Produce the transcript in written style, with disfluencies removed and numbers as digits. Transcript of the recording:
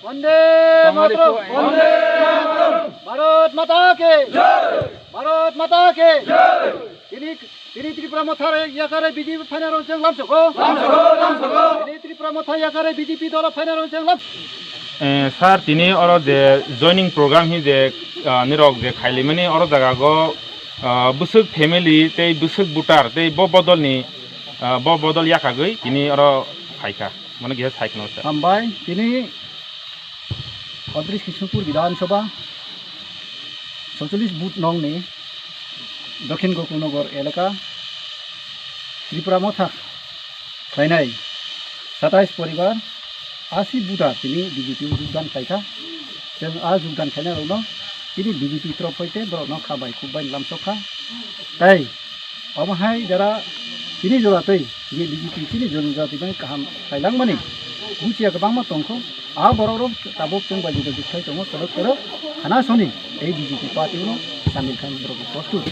वंदे मातरम वंदे मातरम भारत माता के जय भारत माता के जय ini Tripura mothare yakare BJP final jeng lamsoko ini Tripura mothare yakare BJP dol final jeng lam sir tini oro je joining program hi je nirok je khailimani oro jaga go busuk family tei busuk butar tei bo bodol yakagoi tini oro khaika mane ge saikno sir hambai tini 35 Kishanpur Bidhan Sabha 46 booth নং ni দক্ষিণ গোকুলনগর এলাকা ত্রিপুরা মথা খাইনাই 27 পরিবার 80 বুথা তিনি BJP যোগদান খাইখা जों যোগদান খাইনা রনো তিনি বিজেপি তরফ হইতে বরনো খাবাই খুবাই লামসখা তাই অমহাই যারা তিনি জোড়াতৈ যে বিজেপি তিনি জনজাতি বাই কাহাম খাইলাং মানি বুচিয়া गोबां दंखौ बर'राव दाबो जों बायदि बायदि फिथाइ दङ सोलो हानासनि এই বিজেপি পার্টিनो सामिल खालामनो प्रस्तुत